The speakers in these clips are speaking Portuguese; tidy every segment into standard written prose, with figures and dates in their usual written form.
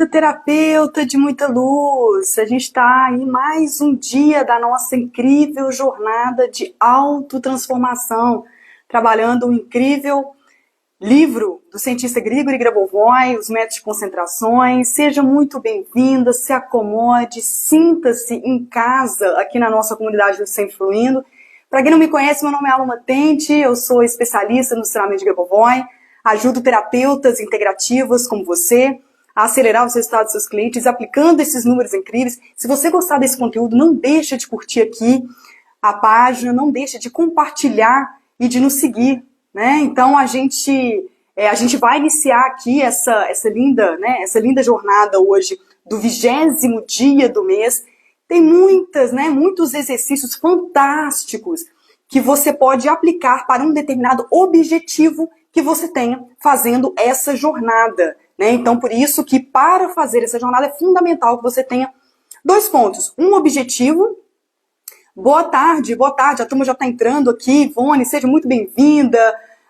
terapeuta de muita luz! A gente está em mais um dia da nossa incrível jornada de autotransformação, trabalhando o incrível livro do cientista Grigori Grabovoi, Os Métodos de Concentrações. Seja muito bem-vinda, se acomode, sinta-se em casa aqui na nossa comunidade do Sempre Fluindo. Para quem não me conhece, meu nome é Alma Tente, eu sou especialista no treinamento de Grabovoi, ajudo terapeutas integrativas como você a acelerar os resultados dos seus clientes, aplicando esses números incríveis. Se você gostar desse conteúdo, não deixa de curtir aqui a página, não deixa de compartilhar e de nos seguir, né? Então a gente vai iniciar aqui essa linda jornada hoje do 20º dia do mês. Tem muitos exercícios fantásticos que você pode aplicar para um determinado objetivo que você tenha fazendo essa jornada, né? Então, por isso que para fazer essa jornada é fundamental que você tenha 2 pontos. Um objetivo. Boa tarde, a turma já está entrando aqui. Ivone, seja muito bem-vinda.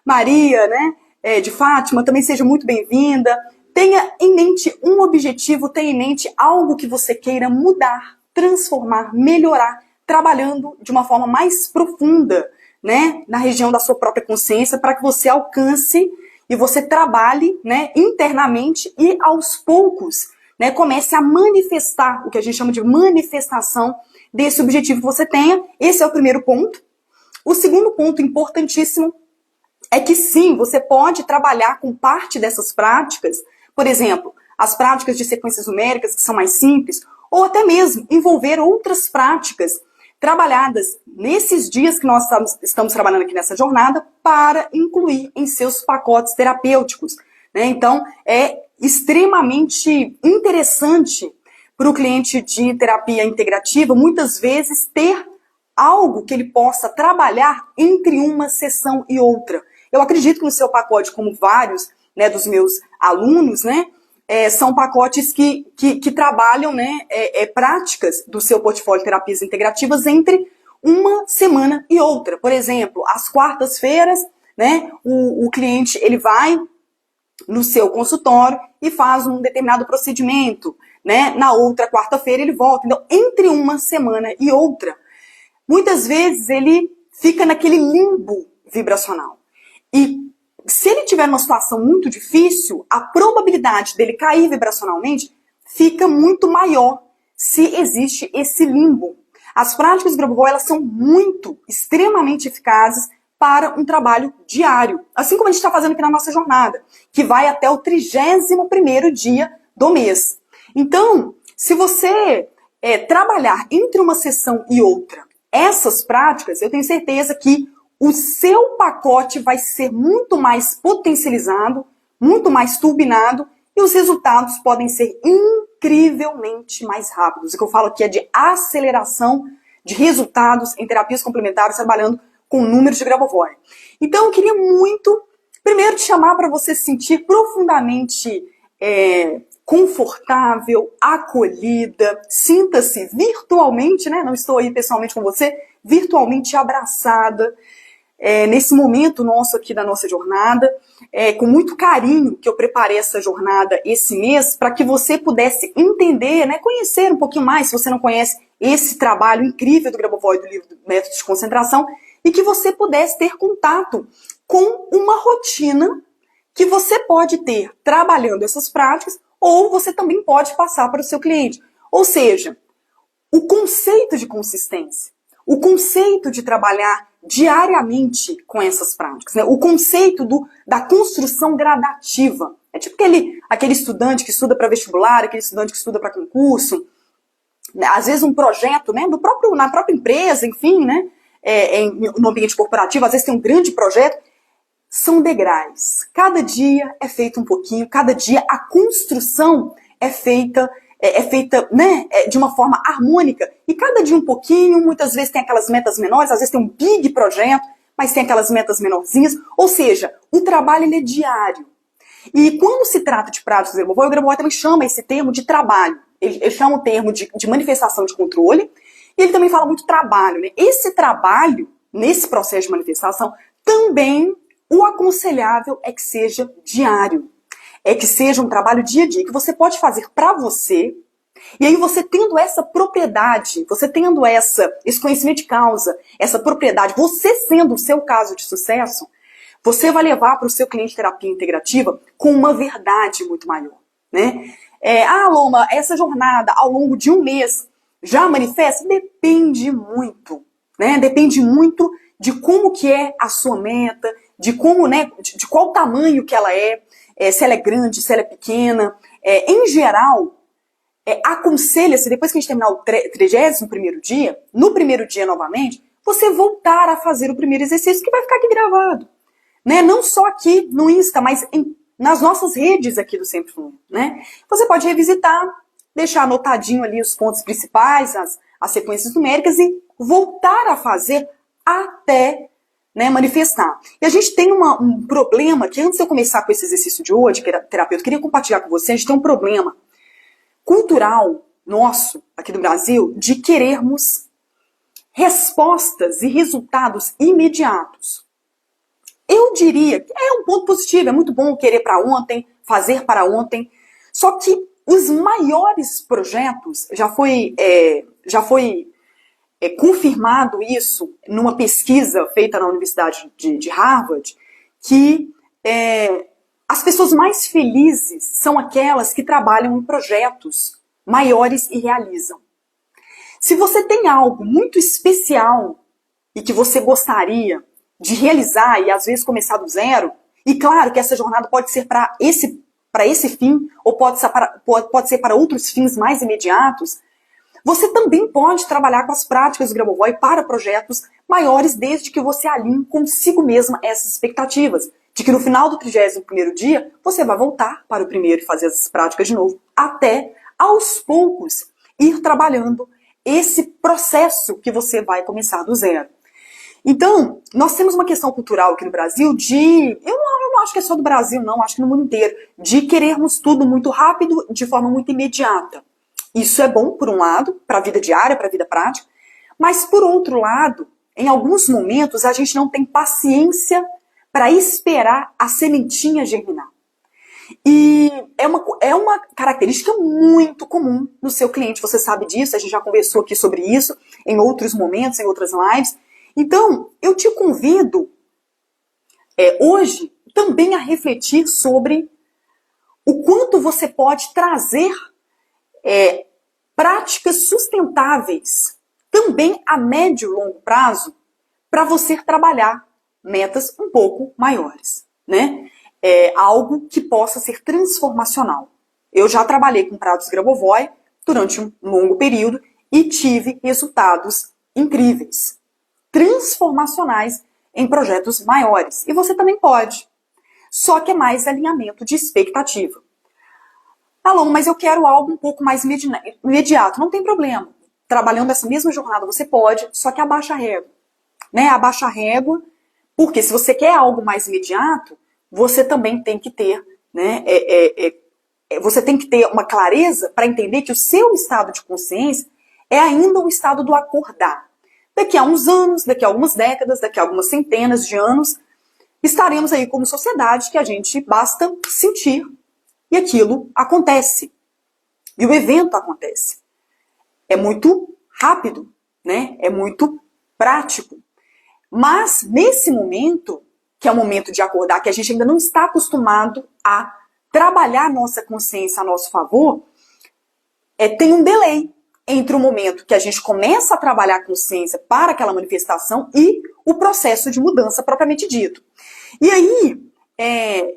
Maria, né, de Fátima, também seja muito bem-vinda. Tenha em mente um objetivo, tenha em mente algo que você queira mudar, transformar, melhorar, trabalhando de uma forma mais profunda, né, na região da sua própria consciência, para que você alcance e você trabalhe, né, internamente e aos poucos, né, comece a manifestar o que a gente chama de manifestação desse objetivo que você tenha. Esse é o primeiro ponto. O segundo ponto importantíssimo é que sim, você pode trabalhar com parte dessas práticas, por exemplo, as práticas de sequências numéricas que são mais simples, ou até mesmo envolver outras práticas trabalhadas nesses dias que nós estamos trabalhando aqui nessa jornada para incluir em seus pacotes terapêuticos, né? Então, é extremamente interessante para o cliente de terapia integrativa, muitas vezes, ter algo que ele possa trabalhar entre uma sessão e outra. Eu acredito que no seu pacote, como vários, né, dos meus alunos, né, são pacotes que trabalham, né, práticas do seu portfólio de terapias integrativas entre uma semana e outra. Por exemplo, às quartas-feiras, né, o cliente ele vai no seu consultório e faz um determinado procedimento, né, na outra quarta-feira ele volta. Então, entre uma semana e outra, muitas vezes ele fica naquele limbo vibracional. E se ele tiver numa situação muito difícil, a probabilidade dele cair vibracionalmente fica muito maior se existe esse limbo. As práticas de Grabovoi, elas são extremamente eficazes para um trabalho diário. Assim como a gente está fazendo aqui na nossa jornada, que vai até o 31º dia do mês. Então, se você trabalhar entre uma sessão e outra essas práticas, eu tenho certeza que o seu pacote vai ser muito mais potencializado, muito mais turbinado, e os resultados podem ser incrivelmente mais rápidos. O que eu falo aqui é de aceleração de resultados em terapias complementares, trabalhando com números de Grabovoi. Então, eu queria muito, primeiro, te chamar para você se sentir profundamente confortável, acolhida, sinta-se virtualmente, né? Não estou aí pessoalmente com você, virtualmente abraçada, nesse momento nosso aqui da nossa jornada, com muito carinho que eu preparei essa jornada esse mês, para que você pudesse entender, né, conhecer um pouquinho mais, se você não conhece esse trabalho incrível do Grabovoi, do livro do Método de Concentração, e que você pudesse ter contato com uma rotina que você pode ter trabalhando essas práticas, ou você também pode passar para o seu cliente. Ou seja, o conceito de consistência, o conceito de trabalhar diariamente com essas práticas, né? O conceito da construção gradativa. É tipo aquele estudante que estuda para vestibular, aquele estudante que estuda para concurso, né? Às vezes um projeto, né, na própria empresa, enfim, né, no ambiente corporativo, às vezes tem um grande projeto. São degraus. Cada dia é feito um pouquinho, cada dia a construção é feita né, de uma forma harmônica. E cada dia um pouquinho, muitas vezes tem aquelas metas menores, às vezes tem um big projeto, mas tem aquelas metas menorzinhas. Ou seja, o trabalho ele é diário. E quando se trata de práticas do Grabovoi, o Grabovoi também chama esse termo de trabalho. Ele chama o termo de manifestação de controle, e ele também fala muito trabalho, né? Esse trabalho, nesse processo de manifestação, também o aconselhável é que seja diário. é que seja um trabalho dia a dia, que você pode fazer para você, e aí você tendo essa propriedade, você tendo esse conhecimento de causa, essa propriedade, você sendo o seu caso de sucesso, você vai levar para o seu cliente de terapia integrativa com uma verdade muito maior, né? Loma, essa jornada ao longo de um mês já manifesta? Depende muito, né? Depende muito de como que é a sua meta, de como, né, de qual tamanho que ela se ela é grande, se ela é pequena. Em geral, aconselha-se, depois que a gente terminar o 31º dia, no primeiro dia novamente, você voltar a fazer o primeiro exercício, que vai ficar aqui gravado. Né? Não só aqui no Insta, mas nas nossas redes aqui do Sempre Fluindo, né? Você pode revisitar, deixar anotadinho ali os pontos principais, as sequências numéricas e voltar a fazer até, né, manifestar. E a gente tem um problema que antes de eu começar com esse exercício de hoje, terapeuta, eu queria compartilhar com você, a gente tem um problema cultural nosso, aqui do Brasil, de querermos respostas e resultados imediatos. Eu diria que é um ponto positivo, é muito bom querer para ontem, fazer para ontem, só que os maiores projetos, já foi confirmado isso numa pesquisa feita na Universidade de Harvard, que as pessoas mais felizes são aquelas que trabalham em projetos maiores e realizam. Se você tem algo muito especial e que você gostaria de realizar e às vezes começar do zero, e claro que essa jornada pode ser para esse fim, ou pode ser para outros fins mais imediatos, você também pode trabalhar com as práticas do Grabovoi para projetos maiores, desde que você alinhe consigo mesma essas expectativas, de que no final do 31º dia, você vai voltar para o primeiro e fazer essas práticas de novo, até, aos poucos, ir trabalhando esse processo que você vai começar do zero. Então, nós temos uma questão cultural aqui no Brasil eu não acho que é só do Brasil, não, acho que no mundo inteiro, de querermos tudo muito rápido, de forma muito imediata. Isso é bom, por um lado, para a vida diária, para a vida prática, mas, por outro lado, em alguns momentos, a gente não tem paciência para esperar a sementinha germinar. E é uma característica muito comum no seu cliente, você sabe disso, a gente já conversou aqui sobre isso em outros momentos, em outras lives. Então, eu te convido hoje também a refletir sobre o quanto você pode trazer práticas sustentáveis também a médio e longo prazo para você trabalhar metas um pouco maiores, né? Algo que possa ser transformacional. Eu já trabalhei com pratos Grabovoi durante um longo período e tive resultados incríveis, transformacionais em projetos maiores. E você também pode. Só que é mais alinhamento de expectativa. Alô, mas eu quero algo um pouco mais imediato. Não tem problema. Trabalhando essa mesma jornada você pode, só que abaixa a régua. Né? Abaixa a régua, porque se você quer algo mais imediato, você também tem que ter, né, você tem que ter uma clareza para entender que o seu estado de consciência é ainda o estado do acordar. Daqui a uns anos, daqui a algumas décadas, daqui a algumas centenas de anos, estaremos aí como sociedade que a gente basta sentir e aquilo acontece. E o evento acontece. É muito rápido, né? É muito prático. Mas nesse momento, que é o momento de acordar, que a gente ainda não está acostumado a trabalhar a nossa consciência a nosso favor, tem um delay entre o momento que a gente começa a trabalhar a consciência para aquela manifestação e o processo de mudança propriamente dito. E aí,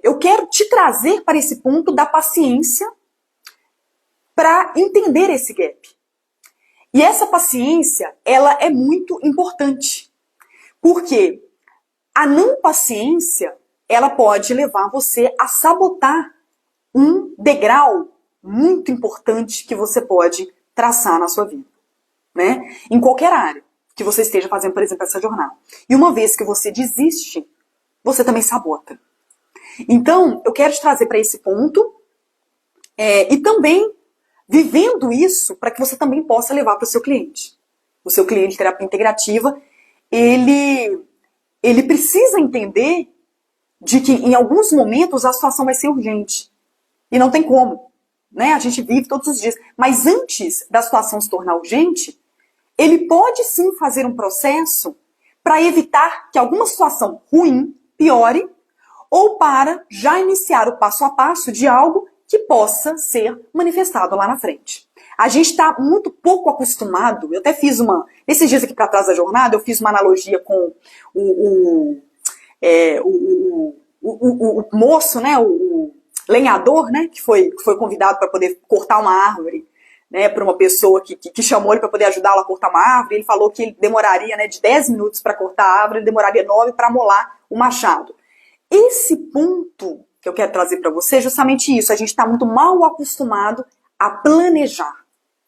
eu quero te trazer para esse ponto da paciência para entender esse gap. E essa paciência, ela é muito importante. Porque a não paciência, ela pode levar você a sabotar um degrau muito importante que você pode traçar na sua vida, né? Em qualquer área que você esteja fazendo, por exemplo, essa jornada. E uma vez que você desiste, você também sabota. Então, eu quero te trazer para esse ponto e também vivendo isso para que você também possa levar para o seu cliente. O seu cliente de terapia integrativa, ele precisa entender de que em alguns momentos a situação vai ser urgente. E não tem como, né? A gente vive todos os dias. Mas antes da situação se tornar urgente, ele pode sim fazer um processo para evitar que alguma situação ruim piore ou para já iniciar o passo a passo de algo que possa ser manifestado lá na frente. A gente está muito pouco acostumado, eu até fiz esses dias aqui para trás da jornada, eu fiz uma analogia com o moço, né, o lenhador, né, que foi convidado para poder cortar uma árvore, né, por uma pessoa que chamou ele para poder ajudá-lo a cortar uma árvore. Ele falou que ele demoraria, né, de 10 minutos para cortar a árvore, ele demoraria 9 para amolar o machado. Esse ponto que eu quero trazer para você é justamente isso. A gente está muito mal acostumado a planejar,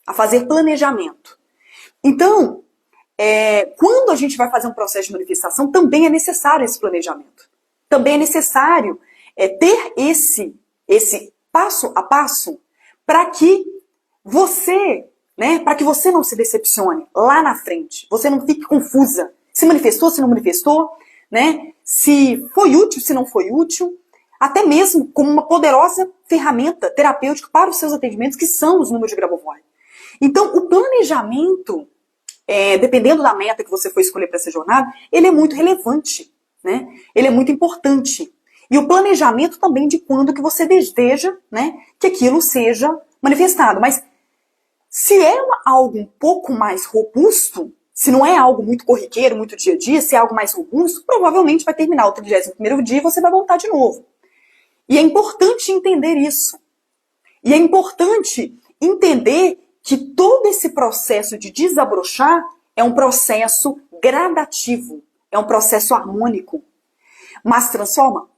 a fazer planejamento. Então, quando a gente vai fazer um processo de manifestação, também é necessário esse planejamento. Também é necessário ter esse passo a passo para que você, né, para que você não se decepcione lá na frente. Você não fique confusa. Se manifestou, se não manifestou, né? Se foi útil, se não foi útil. Até mesmo como uma poderosa ferramenta terapêutica para os seus atendimentos, que são os números de Grabovoi. Então, o planejamento, dependendo da meta que você for escolher para essa jornada, ele é muito relevante, né? Ele é muito importante. E o planejamento também de quando que você deseja, né, que aquilo seja manifestado. Mas se é algo um pouco mais robusto, se não é algo muito corriqueiro, muito dia a dia, se é algo mais robusto, provavelmente vai terminar o 31º dia e você vai voltar de novo. E é importante entender isso. E é importante entender que todo esse processo de desabrochar é um processo gradativo, é um processo harmônico. Mas transforma?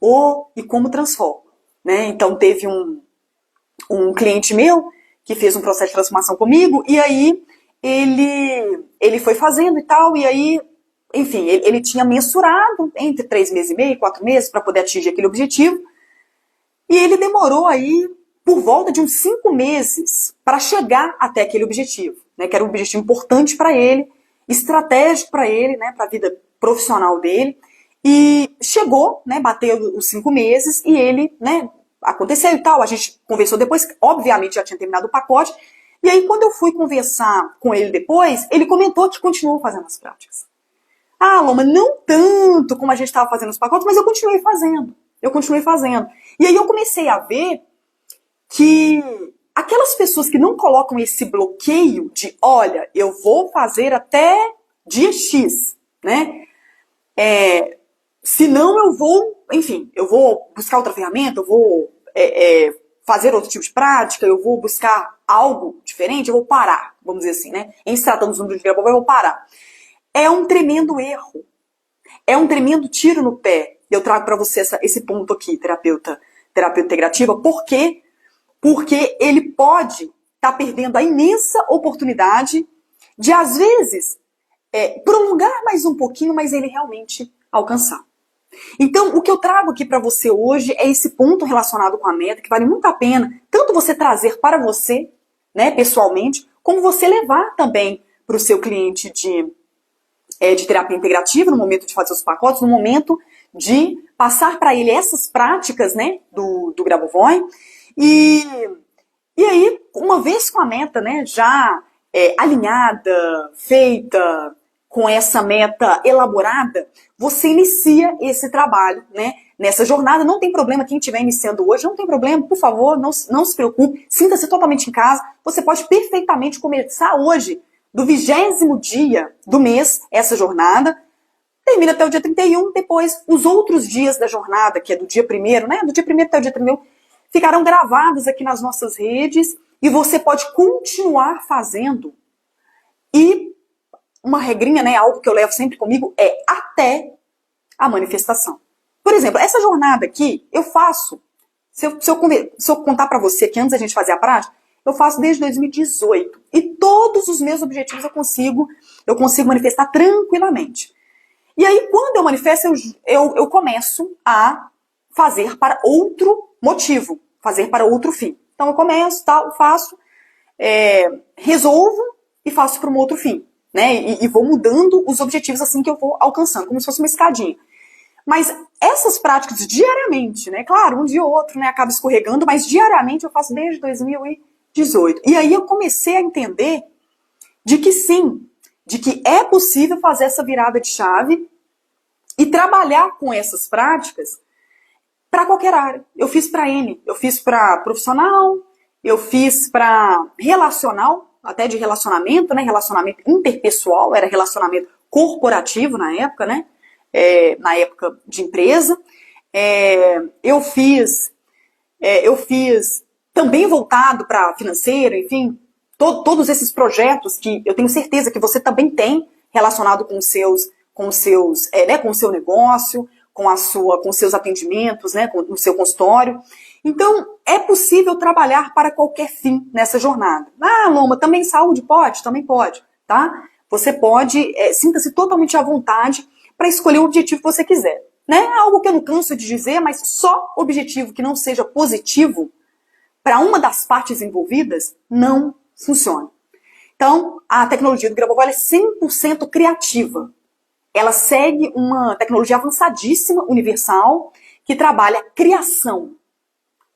E como transforma? Né? Então teve um cliente meu que fez um processo de transformação comigo, e aí ele foi fazendo e tal, e aí, enfim, ele tinha mensurado entre 3 meses e meio, 4 meses para poder atingir aquele objetivo, e ele demorou aí por volta de uns 5 meses para chegar até aquele objetivo, né, que era um objetivo importante para ele, estratégico para ele, né, para a vida profissional dele, e chegou, né, bateu os 5 meses, e ele, né, aconteceu e tal, a gente conversou depois, obviamente já tinha terminado o pacote, e aí quando eu fui conversar com ele depois, ele comentou que continuou fazendo as práticas. Ah, Loma, não tanto como a gente estava fazendo os pacotes, mas eu continuei fazendo. E aí eu comecei a ver que aquelas pessoas que não colocam esse bloqueio de, olha, eu vou fazer até dia X, né? Senão eu vou, enfim, eu vou buscar outra ferramenta, eu vou fazer outro tipo de prática, eu vou buscar algo diferente, eu vou parar, vamos dizer assim, né? Em se tratando dos números de Grabovoi, eu vou parar. É um tremendo erro. É um tremendo tiro no pé. Eu trago para você esse ponto aqui, terapeuta integrativa. Por quê? Porque ele pode estar perdendo a imensa oportunidade de, às vezes, prolongar mais um pouquinho, mas ele realmente alcançar. Então, o que eu trago aqui para você hoje é esse ponto relacionado com a meta, que vale muito a pena, tanto você trazer para você, né, pessoalmente, como você levar também para o seu cliente de terapia integrativa, no momento de fazer os pacotes, no momento de passar para ele essas práticas, né, do Grabovoi. E aí, uma vez com a meta, né, já alinhada, feita, com essa meta elaborada, você inicia esse trabalho, né, nessa jornada. Não tem problema quem estiver iniciando hoje, não tem problema, por favor, não se preocupe, sinta-se totalmente em casa. Você pode perfeitamente começar hoje, do 20º dia do mês, essa jornada, termina até o dia 31, depois os outros dias da jornada, que é do dia 1º, né, do dia 1º até o dia 31, ficarão gravados aqui nas nossas redes e você pode continuar fazendo. E uma regrinha, né, algo que eu levo sempre comigo, é até a manifestação. Por exemplo, essa jornada aqui, eu faço, se eu contar para você que antes a gente fazia a prática, eu faço desde 2018. E todos os meus objetivos eu consigo manifestar tranquilamente. E aí, quando eu manifesto, eu começo a fazer para outro motivo, fazer para outro fim. Então eu começo, tal, faço, resolvo e faço para um outro fim. Né? E vou mudando os objetivos assim que eu vou alcançando, como se fosse uma escadinha. Mas essas práticas diariamente, né? Claro, um dia ou outro, né, acaba escorregando, mas diariamente eu faço desde 2018. E aí eu comecei a entender de que sim, de que é possível fazer essa virada de chave e trabalhar com essas práticas para qualquer área. Eu fiz para N, eu fiz para profissional, eu fiz para relacional, até de relacionamento, né? Relacionamento interpessoal, era relacionamento corporativo na época, né? Na época de empresa. Eu fiz também voltado para financeiro, enfim, todos esses projetos que eu tenho certeza que você também tem relacionado com o seu negócio, com os seus atendimentos, né, com o seu consultório. Então, é possível trabalhar para qualquer fim nessa jornada. Ah, Loma, também saúde? Pode? Também pode, tá? Você pode, sinta-se totalmente à vontade para escolher o objetivo que você quiser. Né? Algo que eu não canso de dizer, mas só objetivo que não seja positivo para uma das partes envolvidas não funciona. Então, a tecnologia do Grabovoi é 100% criativa. Ela segue uma tecnologia avançadíssima, universal, que trabalha a criação.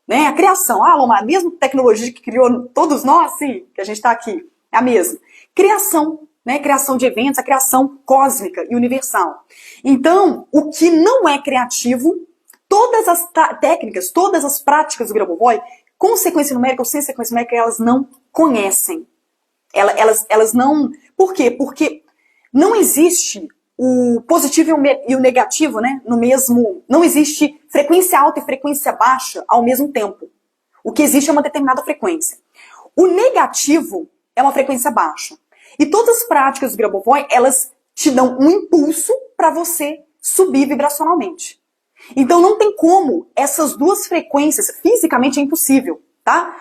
Né? A criação. Ah, Loma, a mesma tecnologia que criou todos nós, sim, que a gente está aqui, é a mesma. Criação. Né? Criação de eventos, a criação cósmica e universal. Então, o que não é criativo, todas as técnicas, todas as práticas do Grabovoi, com sequência numérica ou sem sequência numérica, elas não conhecem. Elas não... Por quê? Porque não existe o positivo e o negativo, né? No mesmo... Não existe frequência alta e frequência baixa ao mesmo tempo. O que existe é uma determinada frequência. O negativo é uma frequência baixa. E todas as práticas do Grabovoi, elas te dão um impulso para você subir vibracionalmente. Então não tem como essas duas frequências, fisicamente é impossível, tá?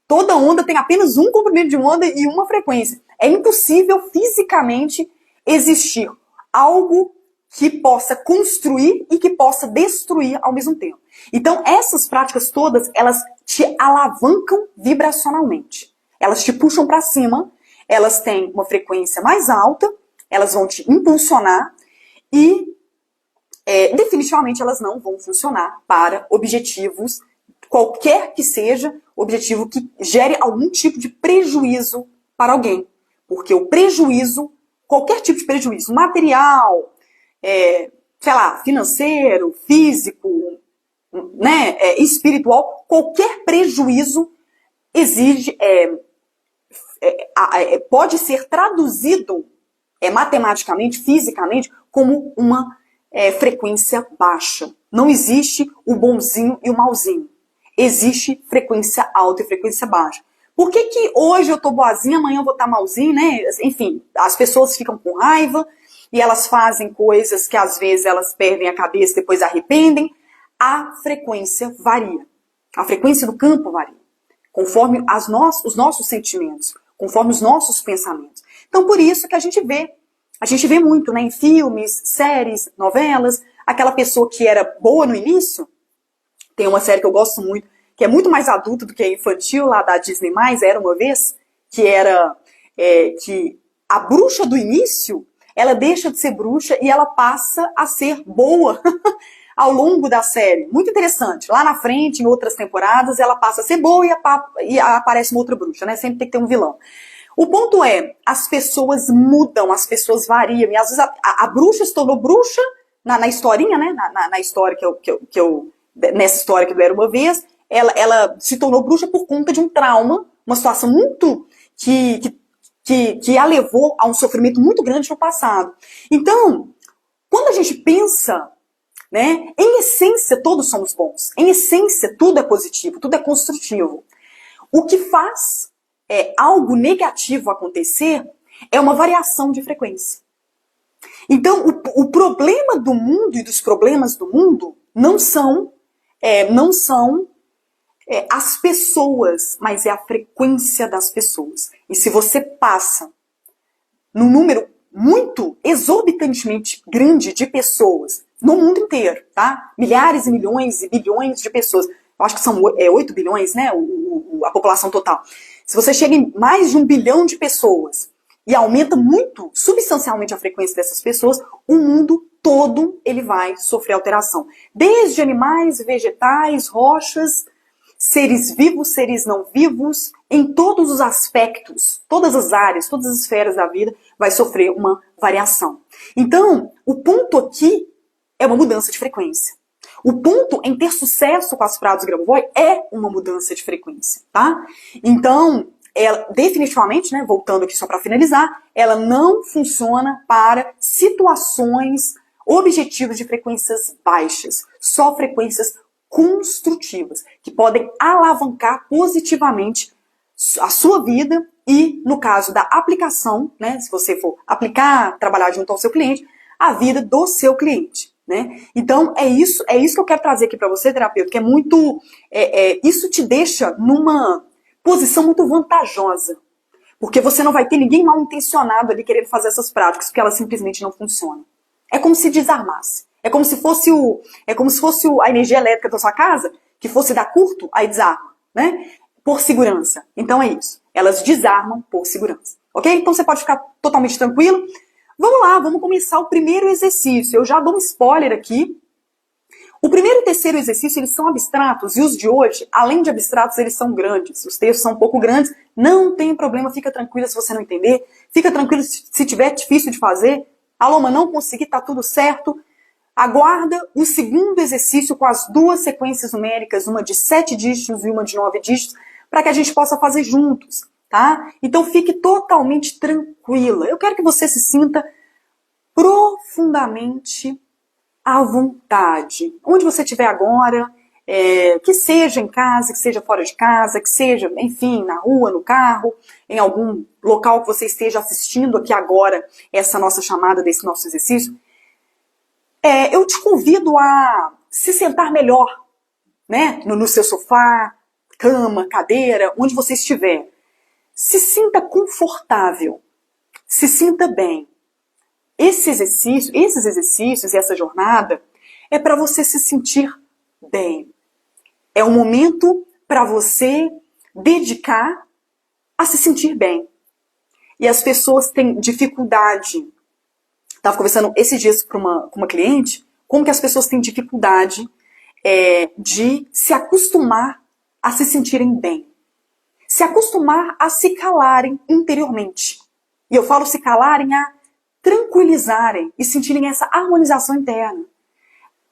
Toda onda tem apenas um comprimento de onda e uma frequência. É impossível fisicamente existir algo que possa construir e que possa destruir ao mesmo tempo. Então essas práticas todas, elas te alavancam vibracionalmente. Elas te puxam para cima. Elas têm uma frequência mais alta, elas vão te impulsionar e definitivamente elas não vão funcionar para objetivos, qualquer que seja, objetivo que gere algum tipo de prejuízo para alguém. Porque o prejuízo, qualquer tipo de prejuízo, material, sei lá, financeiro, físico, né, espiritual, qualquer prejuízo exige... pode ser traduzido matematicamente, fisicamente, como uma frequência baixa. Não existe o bonzinho e o malzinho. Existe frequência alta e frequência baixa. Por que que hoje eu tô boazinha, amanhã eu vou estar malzinho, né? Enfim, as pessoas ficam com raiva e elas fazem coisas que às vezes elas perdem a cabeça e depois arrependem. A frequência varia. A frequência do campo varia. Conforme os nossos sentimentos, conforme os nossos pensamentos. Então, por isso que a gente vê muito, né, em filmes, séries, novelas, aquela pessoa que era boa no início. Tem uma série que eu gosto muito, que é muito mais adulta do que a infantil, lá da Disney+, Era Uma Vez, que era que a bruxa do início, ela deixa de ser bruxa e ela passa a ser boa ao longo da série. Muito interessante. Lá na frente, em outras temporadas, ela passa a ser boa e aparece uma outra bruxa, né? Sempre tem que ter um vilão. O ponto é, as pessoas mudam, as pessoas variam. E às vezes a bruxa se tornou bruxa na historinha, né? Na história nessa história que eu Era Uma Vez, ela se tornou bruxa por conta de um trauma, uma situação muito que a levou a um sofrimento muito grande no passado. Então, quando a gente pensa, né, em essência todos somos bons, em essência tudo é positivo, tudo é construtivo. O que faz algo negativo acontecer é uma variação de frequência. Então, o problema do mundo e dos problemas do mundo não são as pessoas, mas é a frequência das pessoas. E se você passa num número muito exorbitantemente grande de pessoas no mundo inteiro, tá? Milhares e milhões e bilhões de pessoas. Eu acho que são 8 bilhões, né? A população total. Se você chega em mais de 1 bilhão de pessoas e aumenta muito, substancialmente a frequência dessas pessoas, o mundo todo ele vai sofrer alteração. Desde animais, vegetais, rochas, seres vivos, seres não vivos, em todos os aspectos, todas as áreas, todas as esferas da vida, vai sofrer uma variação. Então, o ponto aqui é uma mudança de frequência. O ponto em ter sucesso com as frases Grabovoi é uma mudança de frequência, tá? Então, ela, definitivamente, né, voltando aqui só para finalizar, ela não funciona para situações, objetivos de frequências baixas, só frequências construtivas, que podem alavancar positivamente a sua vida e, no caso da aplicação, né, se você for aplicar, trabalhar junto ao seu cliente, a vida do seu cliente. Né? Então, é isso que eu quero trazer aqui para você, terapeuta, que é muito... isso te deixa numa posição muito vantajosa, porque você não vai ter ninguém mal intencionado ali querendo fazer essas práticas, porque elas simplesmente não funcionam. É como se desarmasse. É como se fosse a energia elétrica da sua casa, que fosse dar curto, aí desarma, né? Por segurança. Então é isso. Elas desarmam por segurança. Ok? Então você pode ficar totalmente tranquilo. Vamos lá, vamos começar o primeiro exercício. Eu já dou um spoiler aqui. O primeiro e o terceiro exercício, eles são abstratos, e os de hoje, além de abstratos, eles são grandes. Os textos são um pouco grandes, não tem problema, fica tranquila se você não entender, fica tranquilo se tiver difícil de fazer. Alô, mas não consegui, tá tudo certo. Aguarda o segundo exercício com as duas sequências numéricas, uma de 7 dígitos e uma de 9 dígitos, para que a gente possa fazer juntos. Tá? Então fique totalmente tranquila. Eu quero que você se sinta profundamente à vontade. Onde você estiver agora, que seja em casa, que seja fora de casa, que seja, enfim, na rua, no carro, em algum local que você esteja assistindo aqui agora essa nossa chamada desse nosso exercício, eu te convido a se sentar melhor, né? No seu sofá, cama, cadeira, onde você estiver. Se sinta confortável, se sinta bem. Esses exercícios e essa jornada é para você se sentir bem. É um momento para você dedicar a se sentir bem. E as pessoas têm dificuldade. Estava conversando esses dias com uma cliente, como que as pessoas têm dificuldade de se acostumar a se sentirem bem. Se acostumar a se calarem interiormente. E eu falo se calarem a tranquilizarem e sentirem essa harmonização interna.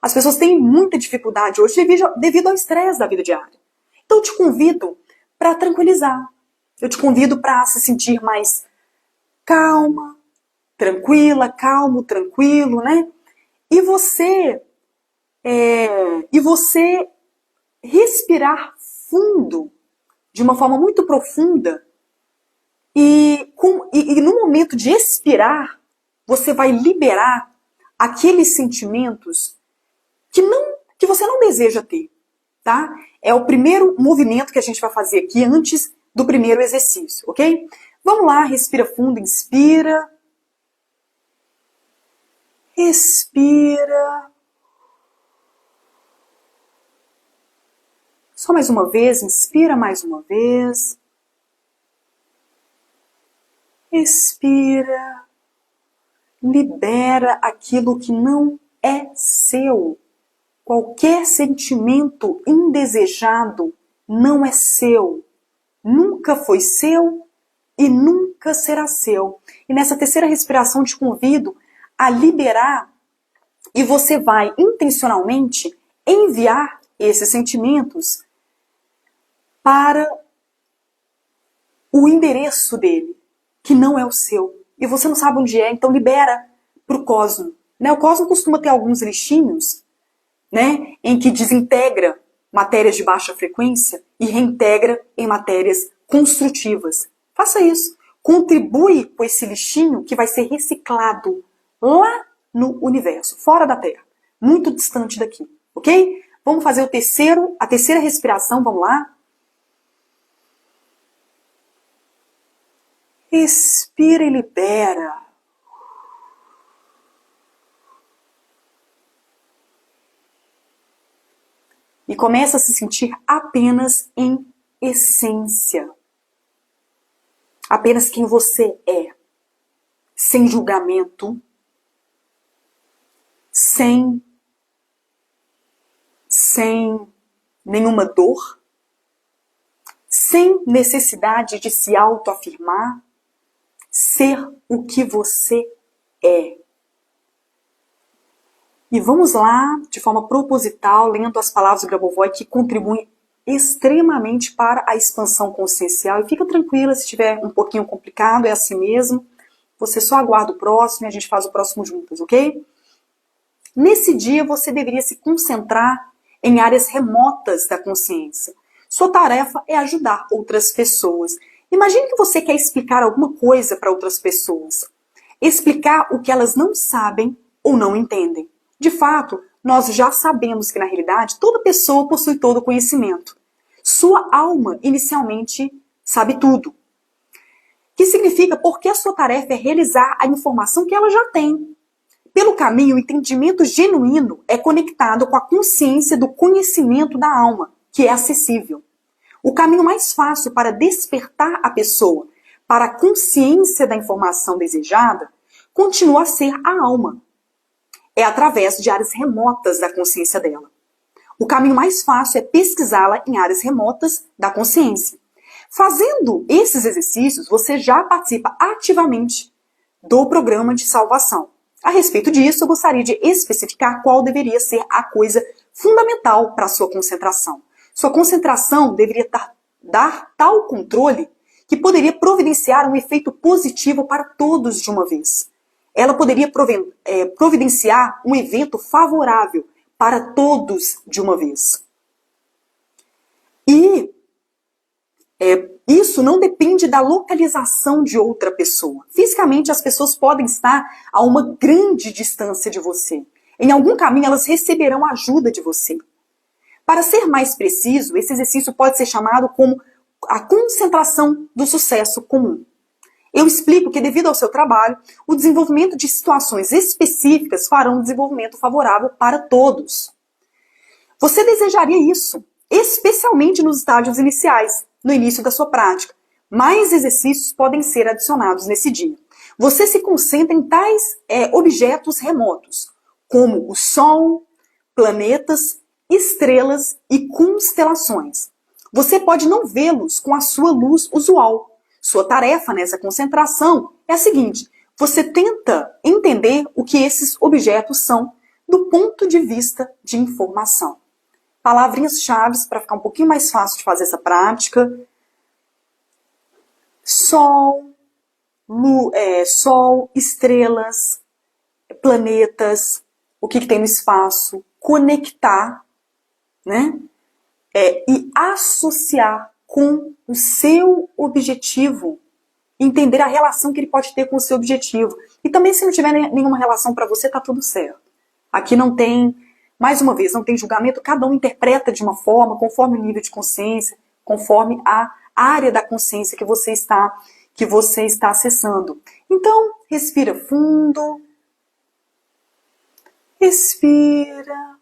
As pessoas têm muita dificuldade hoje devido ao estresse da vida diária. Então eu te convido para tranquilizar. Eu te convido para se sentir mais calma, tranquila, calmo, tranquilo, né? E você respirar fundo, de uma forma muito profunda, e no momento de expirar, você vai liberar aqueles sentimentos que você não deseja ter, tá? É o primeiro movimento que a gente vai fazer aqui antes do primeiro exercício, ok? Vamos lá, respira fundo, inspira. Expira. Só mais uma vez, inspira mais uma vez. Expira. Libera aquilo que não é seu. Qualquer sentimento indesejado não é seu. Nunca foi seu e nunca será seu. E nessa terceira respiração te convido a liberar, e você vai intencionalmente enviar esses sentimentos para o endereço dele, que não é o seu. E você não sabe onde é, então libera para o cosmo. Né? O cosmo costuma ter alguns lixinhos, né, em que desintegra matérias de baixa frequência e reintegra em matérias construtivas. Faça isso. Contribui com esse lixinho que vai ser reciclado lá no universo, fora da Terra, muito distante daqui, ok? Vamos fazer a terceira respiração, vamos lá? Expira e libera. E começa a se sentir apenas em essência. Apenas quem você é. sem julgamento, sem nenhuma dor, sem necessidade de se autoafirmar, ser o que você é. E vamos lá, de forma proposital, lendo as palavras do Grabovoi, que contribuem extremamente para a expansão consciencial. E fica tranquila se estiver um pouquinho complicado, é assim mesmo. Você só aguarda o próximo e a gente faz o próximo juntas, ok? Nesse dia você deveria se concentrar em áreas remotas da consciência. Sua tarefa é ajudar outras pessoas. Imagine que você quer explicar alguma coisa para outras pessoas. Explicar o que elas não sabem ou não entendem. De fato, nós já sabemos que na realidade toda pessoa possui todo o conhecimento. Sua alma inicialmente sabe tudo. Que significa porque a sua tarefa é realizar a informação que ela já tem. Pelo caminho, o entendimento genuíno é conectado com a consciência do conhecimento da alma, que é acessível. O caminho mais fácil para despertar a pessoa para a consciência da informação desejada continua a ser a alma. É através de áreas remotas da consciência dela. O caminho mais fácil é pesquisá-la em áreas remotas da consciência. Fazendo esses exercícios, você já participa ativamente do programa de salvação. A respeito disso, eu gostaria de especificar qual deveria ser a coisa fundamental para a sua concentração. Sua concentração deveria dar tal controle que poderia providenciar um efeito positivo para todos de uma vez. Ela poderia providenciar um evento favorável para todos de uma vez. E isso não depende da localização de outra pessoa. Fisicamente, as pessoas podem estar a uma grande distância de você. Em algum caminho, elas receberão ajuda de você. Para ser mais preciso, esse exercício pode ser chamado como a concentração do sucesso comum. Eu explico que, devido ao seu trabalho, o desenvolvimento de situações específicas fará um desenvolvimento favorável para todos. Você desejaria isso, especialmente nos estágios iniciais, no início da sua prática. Mais exercícios podem ser adicionados nesse dia. Você se concentra em tais objetos remotos, como o Sol, planetas, estrelas e constelações. Você pode não vê-los com a sua luz usual. Sua tarefa nessa concentração é a seguinte: você tenta entender o que esses objetos são do ponto de vista de informação. Palavrinhas-chave para ficar um pouquinho mais fácil de fazer essa prática. Sol, estrelas, planetas, o que tem no espaço, conectar, né? E associar com o seu objetivo, entender a relação que ele pode ter com o seu objetivo. E também, se não tiver nenhuma relação para você, tá tudo certo. Aqui não tem, mais uma vez, não tem julgamento, cada um interpreta de uma forma, conforme o nível de consciência, conforme a área da consciência que você está acessando. Então, respira fundo, respira.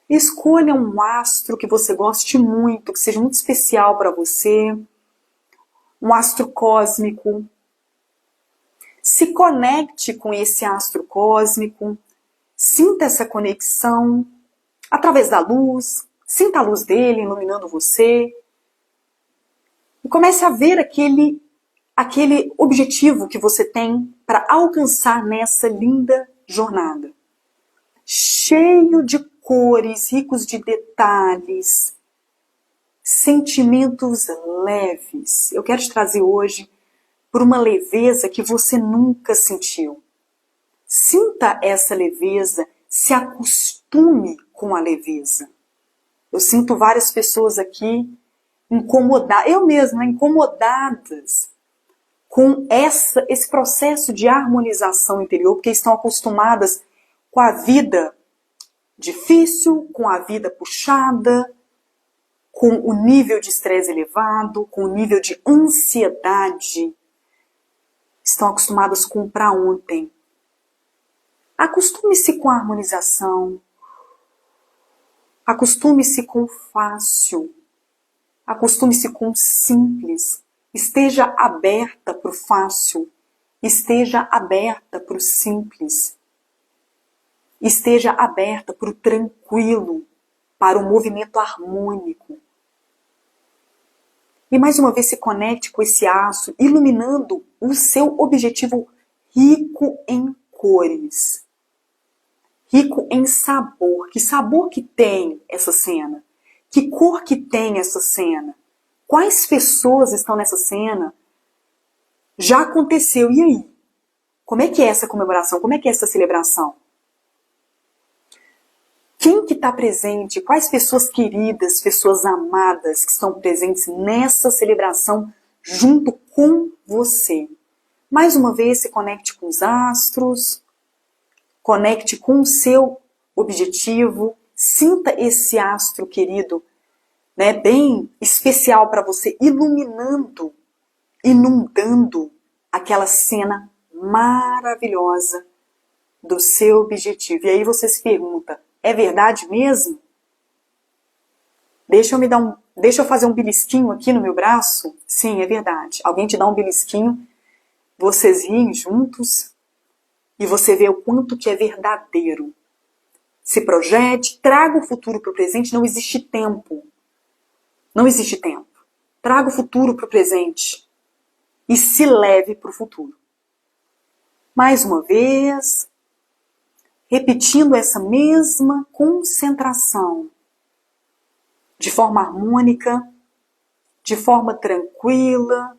Escolha um astro que você goste muito, que seja muito especial para você, um astro cósmico. Se conecte com esse astro cósmico, sinta essa conexão através da luz, sinta a luz dele iluminando você e comece a ver aquele objetivo que você tem para alcançar nessa linda jornada. Cheio de cores, ricos de detalhes, sentimentos leves. Eu quero te trazer hoje por uma leveza que você nunca sentiu. Sinta essa leveza, se acostume com a leveza. Eu sinto várias pessoas aqui incomodadas, eu mesma, incomodadas com esse processo de harmonização interior, porque estão acostumadas com a vida difícil, com a vida puxada, com o nível de estresse elevado, com o nível de ansiedade. Estão acostumadas com para ontem. Acostume-se com a harmonização. Acostume-se com o fácil. Acostume-se com o simples. Esteja aberta para o fácil Esteja aberta para o simples. Esteja aberta para o tranquilo, para o movimento harmônico. E mais uma vez se conecte com esse astro, iluminando o seu objetivo rico em cores, rico em sabor. Que sabor que tem essa cena? Que cor que tem essa cena? Quais pessoas estão nessa cena? Já aconteceu, e aí? Como é que é essa comemoração? Como é que é essa celebração? Quem que está presente? Quais pessoas queridas, pessoas amadas que estão presentes nessa celebração junto com você? Mais uma vez, se conecte com os astros, conecte com o seu objetivo, sinta esse astro querido, né, bem especial para você, iluminando, inundando aquela cena maravilhosa do seu objetivo. E aí você se pergunta, é verdade mesmo? Deixa eu fazer um belisquinho aqui no meu braço? Sim, é verdade. Alguém te dá um belisquinho, vocês riem juntos e você vê o quanto que é verdadeiro. Se projete, traga o futuro para o presente, não existe tempo. Não existe tempo. Traga o futuro para o presente e se leve para o futuro. Mais uma vez, repetindo essa mesma concentração, de forma harmônica, de forma tranquila,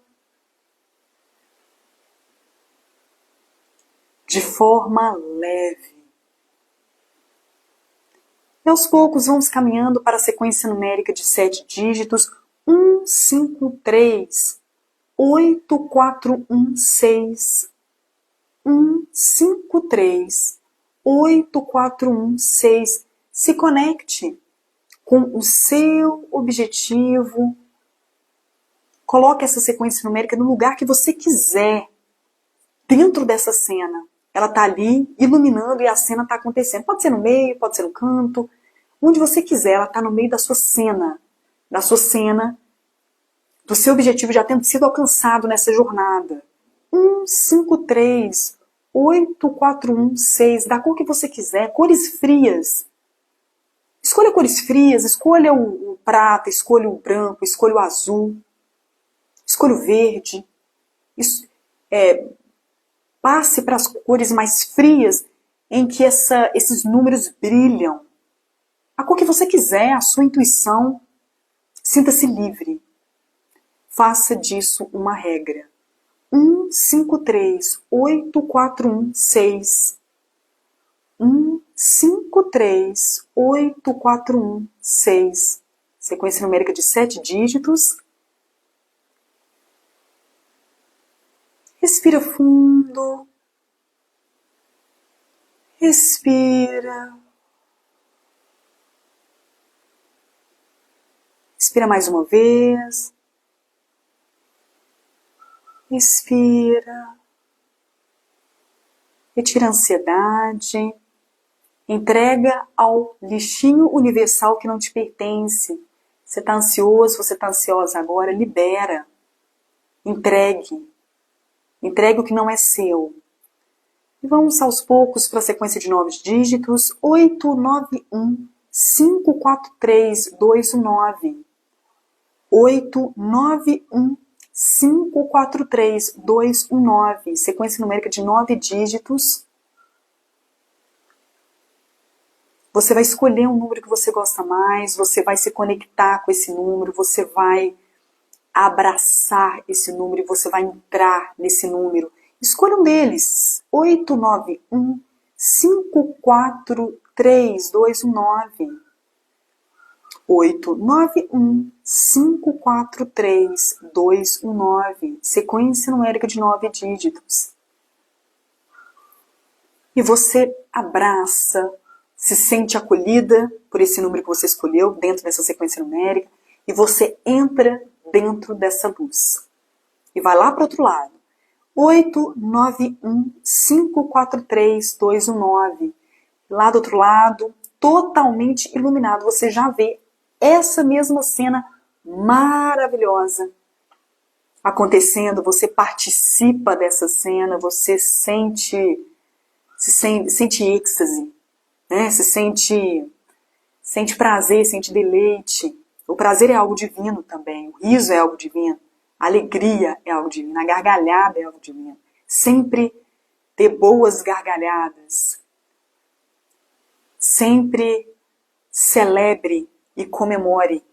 de forma leve. E aos poucos vamos caminhando para a sequência numérica de 7 dígitos, 153, 8416, 153, 8416. Se conecte com o seu objetivo. Coloque essa sequência numérica no lugar que você quiser, dentro dessa cena. Ela está ali, iluminando, e a cena está acontecendo. Pode ser no meio, pode ser no canto, onde você quiser. Ela está no meio da sua cena, do seu objetivo já tendo sido alcançado nessa jornada. 153, 8416, da cor que você quiser, cores frias. Escolha cores frias, escolha o prata, escolha o branco, escolha o azul, escolha o verde. Passe para as cores mais frias, em que esses números brilham. A cor que você quiser, a sua intuição. Sinta-se livre. Faça disso uma regra. 153, 8416. 153, 8416. Sequência numérica de 7 dígitos. Respira fundo. Respira. Respira mais uma vez. Respira. Retira a ansiedade. Entrega ao lixinho universal que não te pertence. Você está ansioso, você está ansiosa agora, libera. Entregue. Entregue o que não é seu. E vamos aos poucos para a sequência de 9 dígitos. 891 543 219. 891 543 219. Sequência numérica de 9 dígitos. Você vai escolher um número que você gosta mais, você vai se conectar com esse número, você vai abraçar esse número e você vai entrar nesse número. Escolha um deles. 891 543 219. 891 543 219. Sequência numérica de 9 dígitos. E você abraça, se sente acolhida por esse número que você escolheu dentro dessa sequência numérica e você entra dentro dessa luz. E vai lá para o outro lado. 891 543 219. Lá do outro lado, totalmente iluminado, você já vê essa mesma cena maravilhosa acontecendo, você participa dessa cena, você sente êxtase, né? Você sente prazer, sente deleite. O prazer é algo divino também, o riso é algo divino, a alegria é algo divino, a gargalhada é algo divino. Sempre ter boas gargalhadas. Sempre celebre e comemore.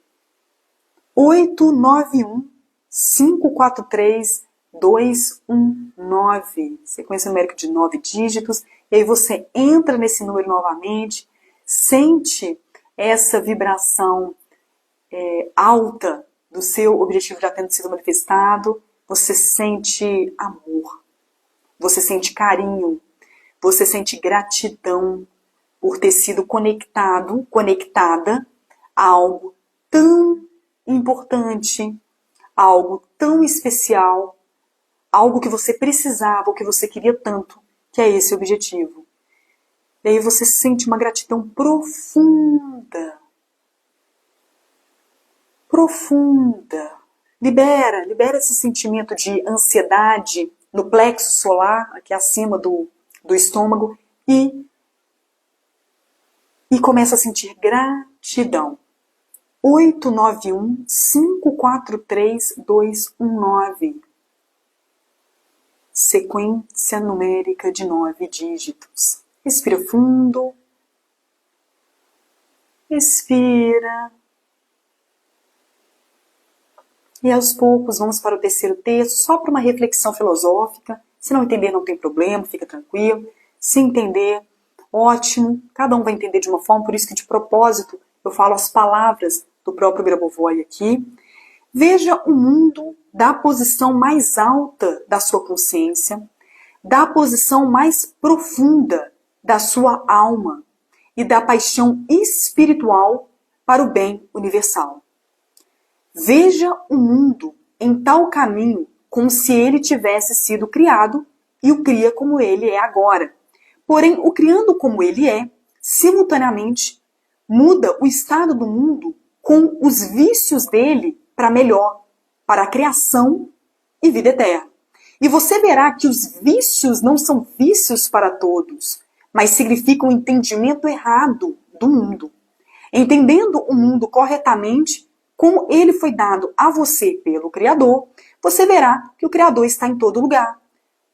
891-543-219. Sequência numérica de 9 dígitos. E aí você entra nesse número novamente, sente essa vibração alta do seu objetivo já tendo sido manifestado. Você sente amor, você sente carinho, você sente gratidão por ter sido conectada a algo tão importante, algo tão especial, algo que você precisava, ou que você queria tanto, que é esse objetivo. E aí você sente uma gratidão profunda. Profunda. Libera esse sentimento de ansiedade no plexo solar, aqui acima do estômago, e começa a sentir gratidão. 891-543-219. Sequência numérica de 9 dígitos. Respira fundo. Expira. E aos poucos vamos para o terceiro texto, só para uma reflexão filosófica. Se não entender, não tem problema, fica tranquilo. Se entender, ótimo. Cada um vai entender de uma forma, por isso que de propósito eu falo as palavras do próprio Grabovoi aqui. Veja o mundo da posição mais alta da sua consciência, da posição mais profunda da sua alma e da paixão espiritual para o bem universal. Veja o mundo em tal caminho como se ele tivesse sido criado e o cria como ele é agora. Porém, o criando como ele é, simultaneamente, muda o estado do mundo com os vícios dele para melhor, para a criação e vida eterna. E você verá que os vícios não são vícios para todos, mas significam um entendimento errado do mundo. Entendendo o mundo corretamente, como ele foi dado a você pelo Criador, você verá que o Criador está em todo lugar.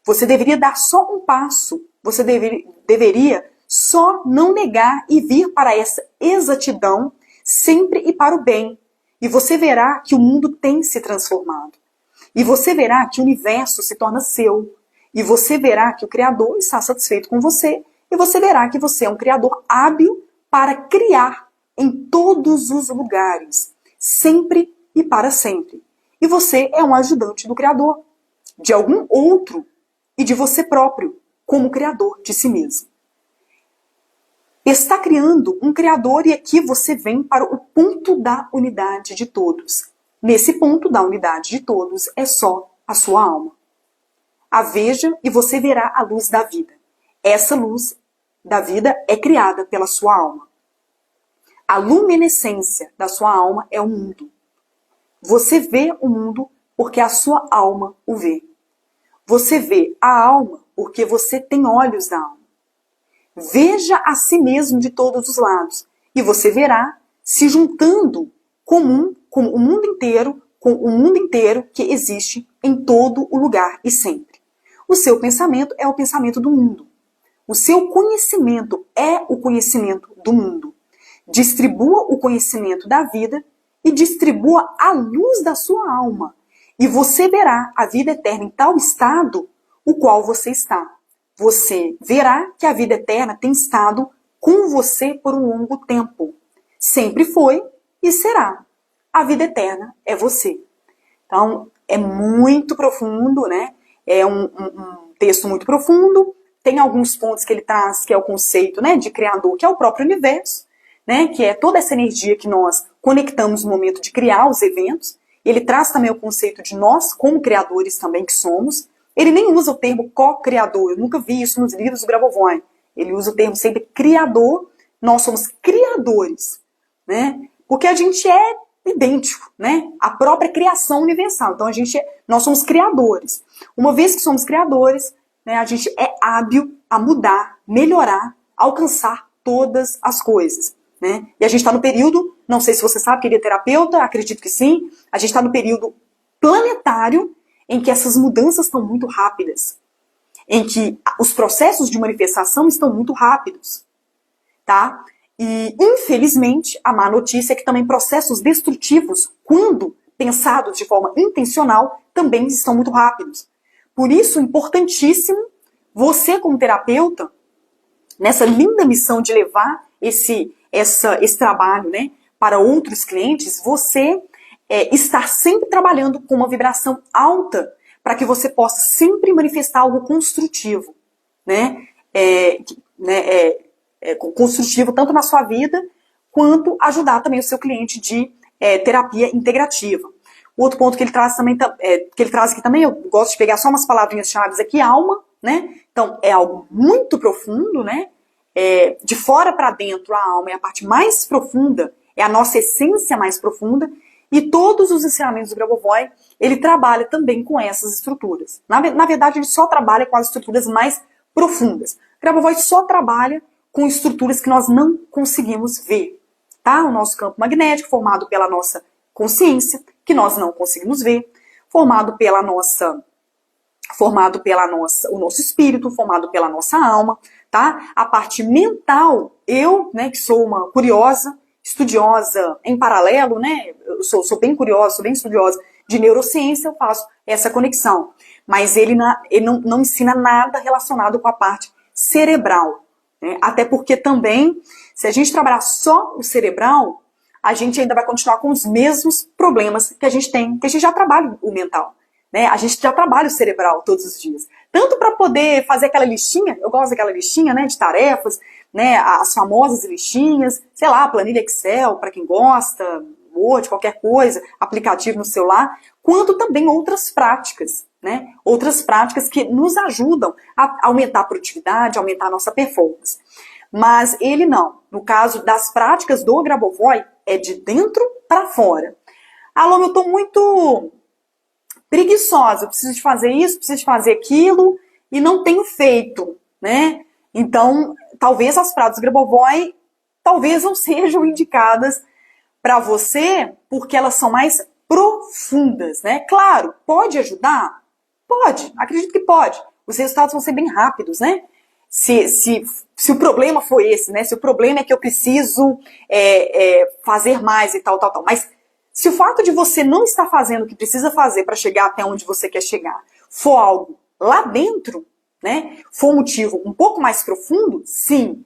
Você deveria dar só um passo, você deveria só não negar e vir para essa exatidão sempre e para o bem. E você verá que o mundo tem se transformado. E você verá que o universo se torna seu. E você verá que o Criador está satisfeito com você. E você verá que você é um Criador hábil para criar em todos os lugares, sempre e para sempre. E você é um ajudante do Criador, de algum outro e de você próprio, como Criador de si mesmo. Está criando um Criador e aqui você vem para o ponto da unidade de todos. Nesse ponto da unidade de todos é só a sua alma. A veja e você verá a luz da vida. Essa luz da vida é criada pela sua alma. A luminescência da sua alma é o mundo. Você vê o mundo porque a sua alma o vê. Você vê a alma porque você tem olhos da alma. Veja a si mesmo de todos os lados e você verá se juntando com o mundo inteiro que existe em todo o lugar e sempre. O seu pensamento é o pensamento do mundo. O seu conhecimento é o conhecimento do mundo. Distribua o conhecimento da vida e distribua a luz da sua alma. E você verá a vida eterna em tal estado o qual você está. Você verá que a vida eterna tem estado com você por um longo tempo. Sempre foi e será. A vida eterna é você. Então, é muito profundo, né? É um texto muito profundo. Tem alguns pontos que ele traz, que é o conceito, né, de criador, que é o próprio universo, né, que é toda essa energia que nós conectamos no momento de criar os eventos. Ele traz também o conceito de nós, como criadores também que somos. Ele nem usa o termo co-criador, eu nunca vi isso nos livros do Grabovoi. Ele usa o termo sempre criador, nós somos criadores, né? Porque a gente idêntico, né? A própria criação universal. Então nós somos criadores. Uma vez que somos criadores, né, a gente é hábil a mudar, melhorar, alcançar todas as coisas, né? E a gente está no período, não sei se você sabe, querida terapeuta, acredito que sim, a gente está no período planetário em que essas mudanças estão muito rápidas, em que os processos de manifestação estão muito rápidos, tá? E, infelizmente, a má notícia é que também processos destrutivos, quando pensados de forma intencional, também estão muito rápidos. Por isso, importantíssimo, você como terapeuta, nessa linda missão de levar esse trabalho, né, para outros clientes, você estar sempre trabalhando com uma vibração alta para que você possa sempre manifestar algo construtivo, né? Construtivo tanto na sua vida, quanto ajudar também o seu cliente de terapia integrativa. O outro ponto que ele traz também, que ele traz aqui também, eu gosto de pegar só umas palavrinhas-chave aqui, alma, né? Então, é algo muito profundo, né? De fora para dentro, a alma é a parte mais profunda, é a nossa essência mais profunda, e todos os ensinamentos do Grabovoi, ele trabalha também com essas estruturas. Na verdade, ele só trabalha com as estruturas mais profundas. O Grabovoi só trabalha com estruturas que nós não conseguimos ver, tá? O nosso campo magnético, formado pela nossa consciência, que nós não conseguimos ver, formado pelo nosso espírito, formado pela nossa alma, tá? A parte mental, eu, né, que sou uma curiosa, estudiosa em paralelo, né? Eu sou bem curiosa, sou bem estudiosa de neurociência, eu faço essa conexão. Mas ele não ensina nada relacionado com a parte cerebral, né? Até porque também, se a gente trabalhar só o cerebral, a gente ainda vai continuar com os mesmos problemas que a gente tem, porque a gente já trabalha o mental, né? A gente já trabalha o cerebral todos os dias. Tanto para poder fazer aquela listinha, eu gosto daquela listinha, né, de tarefas, né, as famosas listinhas, sei lá, planilha Excel, para quem gosta, Word, qualquer coisa, aplicativo no celular, quanto também outras práticas, né? Outras práticas que nos ajudam a aumentar a produtividade, aumentar a nossa performance. Mas ele não. No caso das práticas do Grabovoi, é de dentro para fora. Alô, eu estou muito preguiçosa, eu preciso de fazer isso, preciso de fazer aquilo, e não tenho feito, né? Então, talvez as práticas do Grabovoi talvez não sejam indicadas para você, porque elas são mais profundas, né? Claro, pode ajudar? Pode, acredito que pode. Os resultados vão ser bem rápidos, né? Se o problema foi esse, né? Se o problema é que eu preciso fazer mais e tal. Mas se o fato de você não estar fazendo o que precisa fazer para chegar até onde você quer chegar for algo lá dentro, né? For um motivo um pouco mais profundo, sim.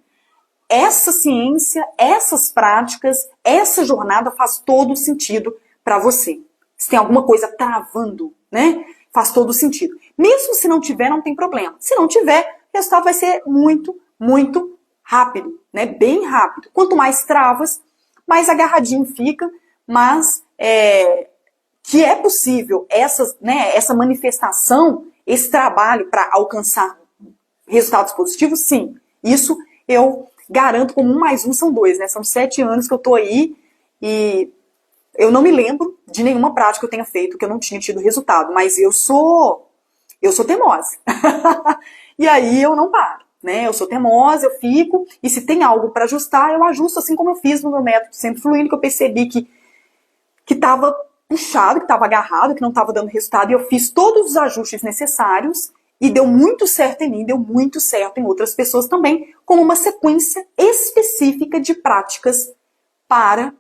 Essa ciência, essas práticas, essa jornada faz todo sentido para você. Se tem alguma coisa travando, né? Faz todo sentido. Mesmo se não tiver, não tem problema. Se não tiver, o resultado vai ser muito, muito rápido, né? Bem rápido. Quanto mais travas, mais agarradinho fica, mas que é possível essa manifestação, esse trabalho para alcançar resultados positivos, sim. Isso eu garanto como 1 mais 1 são 2, né? São 7 anos que eu tô aí e eu não me lembro de nenhuma prática que eu tenha feito que eu não tinha tido resultado, mas eu sou teimosa. E aí eu não paro, né? Eu sou teimosa, eu fico, e se tem algo para ajustar, eu ajusto, assim como eu fiz no meu método Sempre Fluindo, que eu percebi que estava puxado, que estava agarrado, que não estava dando resultado, e eu fiz todos os ajustes necessários, e deu muito certo em mim, deu muito certo em outras pessoas também, com uma sequência específica de práticas para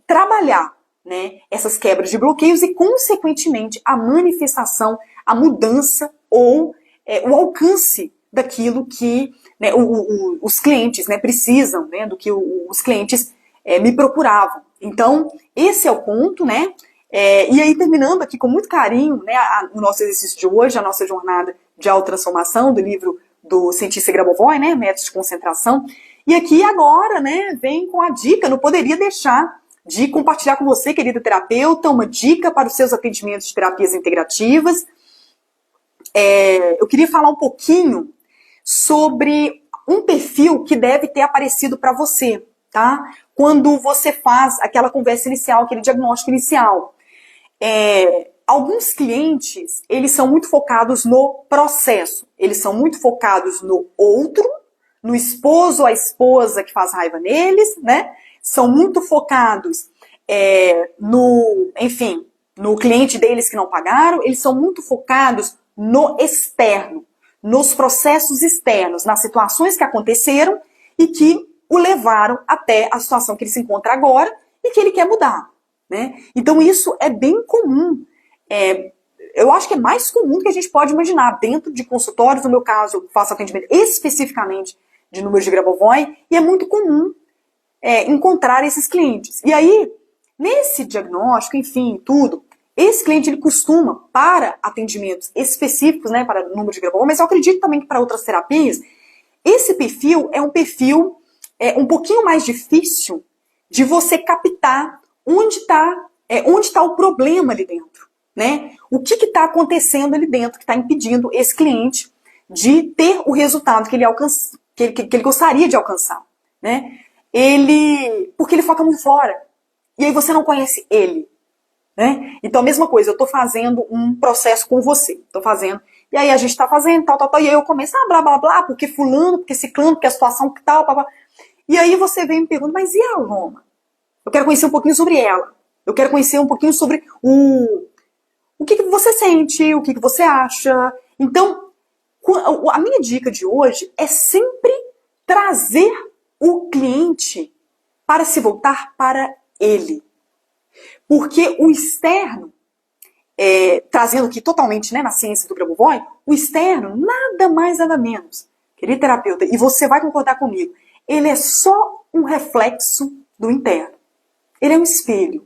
trabalhar, né, essas quebras de bloqueios e, consequentemente, a manifestação, a mudança ou o alcance daquilo que, né, os clientes, né, precisam, né, do que os clientes me procuravam. Então, esse é o ponto, né? E aí, terminando aqui com muito carinho, né, o nosso exercício de hoje, a nossa jornada de autotransformação do livro do cientista Grabovoi, né, Métodos de Concentração. E aqui agora, né, vem com a dica, não poderia deixar de compartilhar com você, querida terapeuta, uma dica para os seus atendimentos de terapias integrativas. Eu queria falar um pouquinho sobre um perfil que deve ter aparecido para você, tá? Quando você faz aquela conversa inicial, aquele diagnóstico inicial. Alguns clientes, eles são muito focados no processo, eles são muito focados no outro, no esposo ou a esposa que faz raiva neles, né? São muito focados no cliente deles que não pagaram, eles são muito focados no externo, nos processos externos, nas situações que aconteceram e que o levaram até a situação que ele se encontra agora e que ele quer mudar, né? Então isso é bem comum. Eu acho que é mais comum do que a gente pode imaginar dentro de consultórios. No meu caso, eu faço atendimento especificamente de números de Grabovoi e é muito comum encontrar esses clientes. E aí, nesse diagnóstico, enfim, tudo, esse cliente ele costuma, para atendimentos específicos, né, para número de Grabovoi, mas eu acredito também que para outras terapias, esse perfil é um perfil um pouquinho mais difícil de você captar onde está o problema ali dentro, né? O que está acontecendo ali dentro que está impedindo esse cliente de ter o resultado que ele gostaria de alcançar, né? Porque ele foca muito fora. E aí você não conhece ele, né? Então a mesma coisa, eu estou fazendo um processo com você, e aí a gente está fazendo, tal, e aí eu começo, blá, blá, blá, porque fulano, porque ciclano, porque a situação que tal, blá, blá. E aí você vem e me pergunta, mas e a Loma? Eu quero conhecer um pouquinho sobre ela. Eu quero conhecer um pouquinho sobre o que você sente, o que você acha. Então, a minha dica de hoje é sempre trazer o cliente para se voltar para ele. Porque o externo, trazendo aqui totalmente, né, na ciência do Grabovoi, o externo, nada mais, nada menos, querido terapeuta, e você vai concordar comigo, ele é só um reflexo do interno. Ele é um espelho.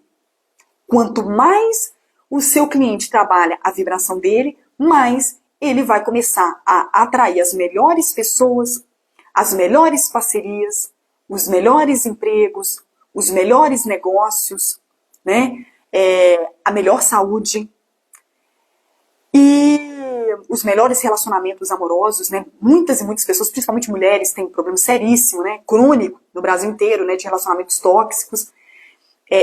Quanto mais o seu cliente trabalha a vibração dele, mais ele vai começar a atrair as melhores pessoas, as melhores parcerias, os melhores empregos, os melhores negócios, né? A melhor saúde e os melhores relacionamentos amorosos, né? Muitas e muitas pessoas, principalmente mulheres, têm um problema seríssimo, né? Crônico no Brasil inteiro, né? De relacionamentos tóxicos.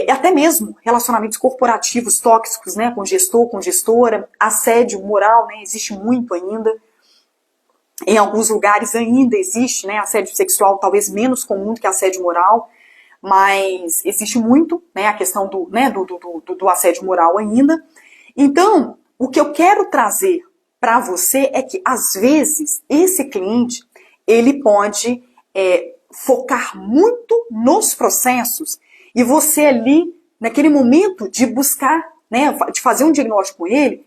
Até mesmo relacionamentos corporativos tóxicos, né? Com gestor, com gestora, assédio moral, né? Existe muito ainda. Em alguns lugares ainda existe, né? Assédio sexual talvez menos comum do que assédio moral, mas existe muito, né? A questão do assédio moral ainda. Então, o que eu quero trazer para você é que, às vezes, esse cliente, ele pode focar muito nos processos e você ali, naquele momento de buscar, né, de fazer um diagnóstico com ele,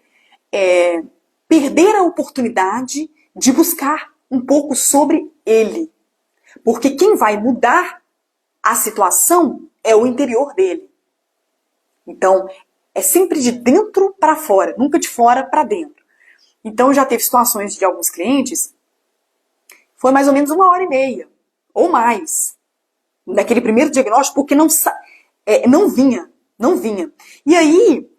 perder a oportunidade de buscar um pouco sobre ele. Porque quem vai mudar a situação é o interior dele. Então, é sempre de dentro para fora, nunca de fora para dentro. Então, já teve situações de alguns clientes, foi mais ou menos 1h30, ou mais, naquele primeiro diagnóstico, porque não vinha. E aí,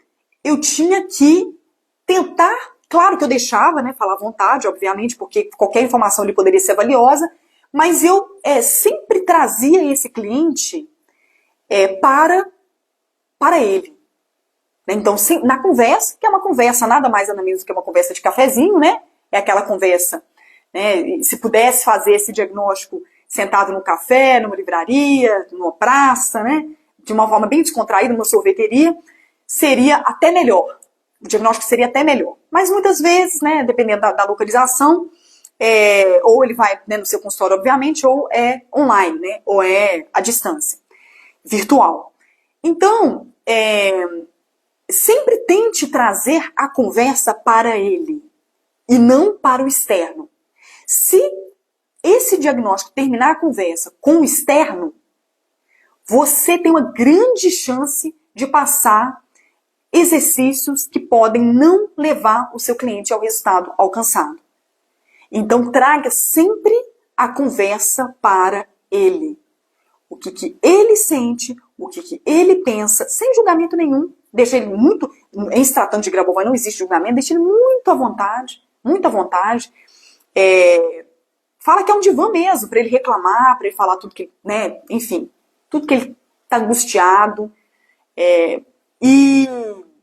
eu tinha que tentar, claro que eu deixava, né, falar à vontade, obviamente, porque qualquer informação ali poderia ser valiosa, mas eu sempre trazia esse cliente para ele. Então, sim, na conversa, que é uma conversa nada mais nada menos que uma conversa de cafezinho, né? É aquela conversa, né? Se pudesse fazer esse diagnóstico sentado num café, numa livraria, numa praça, né? De uma forma bem descontraída, numa sorveteria, seria até melhor. O diagnóstico seria até melhor. Mas muitas vezes, né, dependendo da localização, ou ele vai, né, no seu consultório, obviamente, ou é online, né? Ou é à distância, virtual. Então, sempre tente trazer a conversa para ele e não para o externo. Se esse diagnóstico terminar a conversa com o externo, você tem uma grande chance de passar exercícios que podem não levar o seu cliente ao resultado alcançado. Então, traga sempre a conversa para ele. O que ele sente, o que ele pensa, sem julgamento nenhum. Deixa ele muito, em se tratando de Grabovoi não existe julgamento, deixa ele muito à vontade, muito à vontade. Fala que é um divã mesmo, para ele reclamar, para ele falar tudo que, né, enfim. tudo que ele está angustiado. E,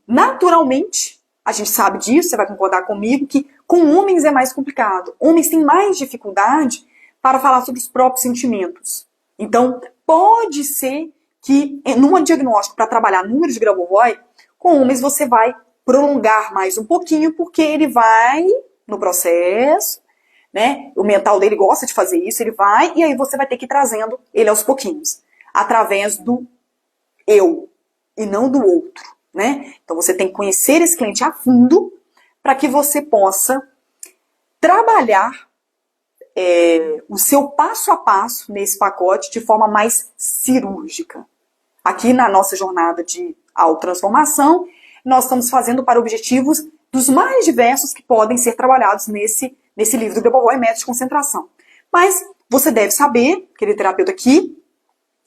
naturalmente, a gente sabe disso, você vai concordar comigo, que com homens é mais complicado. Homens têm mais dificuldade para falar sobre os próprios sentimentos. Então, pode ser que, num diagnóstico para trabalhar número de Grabovoi, com homens você vai prolongar mais um pouquinho, porque ele vai no processo, né? O mental dele gosta de fazer isso, ele vai, e aí você vai ter que ir trazendo ele aos pouquinhos, através do eu, e não do outro, né? Então você tem que conhecer esse cliente a fundo, para que você possa trabalhar o seu passo a passo nesse pacote de forma mais cirúrgica. Aqui na nossa jornada de autotransformação, nós estamos fazendo para objetivos dos mais diversos que podem ser trabalhados nesse livro do Grabovoi, Métodos de Concentração. Mas você deve saber, querido terapeuta, aqui,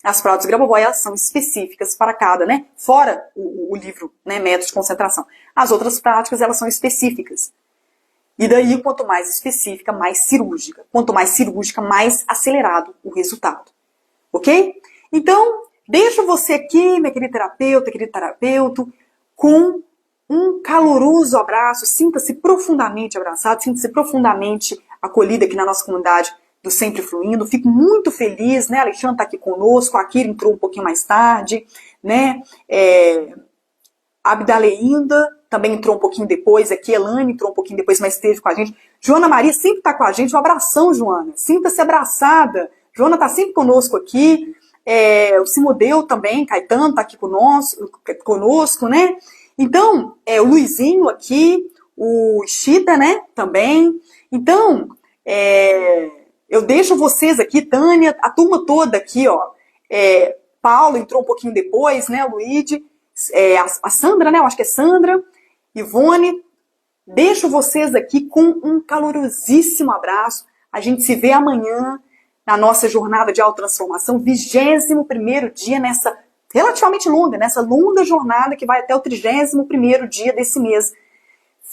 as práticas do Grabovoi, elas são específicas para cada, né? Fora o livro, né, Métodos de Concentração. As outras práticas, elas são específicas. E daí, quanto mais específica, mais cirúrgica. Quanto mais cirúrgica, mais acelerado o resultado. Ok? Então, deixo você aqui, minha querida terapeuta, querido terapeuta, com um caloroso abraço. Sinta-se profundamente abraçado, sinta-se profundamente acolhida aqui na nossa comunidade do Sempre Fluindo. Fico muito feliz, né? A Alexandre está aqui conosco, a Kira entrou um pouquinho mais tarde, né? A Abdaleinda também entrou um pouquinho depois aqui, Elane entrou um pouquinho depois, mas esteve com a gente. Joana Maria sempre está com a gente, um abração, Joana. Sinta-se abraçada. Joana está sempre conosco aqui. O Simodeu também, Caetano está aqui conosco, né? Então, o Luizinho aqui, o Chita, né, também. Então, eu deixo vocês aqui, Tânia, a turma toda aqui, ó. Paulo entrou um pouquinho depois, né, o Luigi, a Sandra, né, eu acho que é Sandra, Ivone. Deixo vocês aqui com um calorosíssimo abraço. A gente se vê amanhã na nossa jornada de autotransformação, 21º dia nessa relativamente longa, nessa longa jornada que vai até o 31º dia desse mês.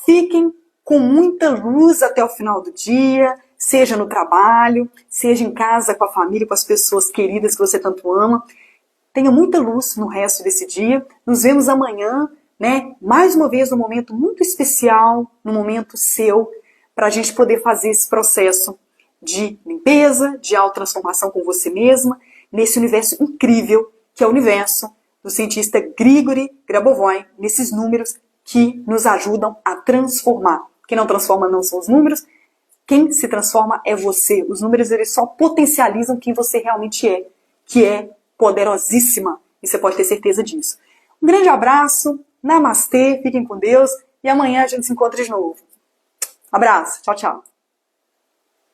Fiquem com muita luz até o final do dia, seja no trabalho, seja em casa com a família, com as pessoas queridas que você tanto ama. Tenha muita luz no resto desse dia. Nos vemos amanhã, né? Mais uma vez num momento muito especial, num momento seu, para a gente poder fazer esse processo de limpeza, de autotransformação com você mesma, nesse universo incrível que é o universo do cientista Grigori Grabovoi, nesses números que nos ajudam a transformar. Quem não transforma não são os números, quem se transforma é você. Os números, eles só potencializam quem você realmente é, que é poderosíssima, e você pode ter certeza disso. Um grande abraço, namastê, fiquem com Deus, e amanhã a gente se encontra de novo. Abraço, tchau, tchau.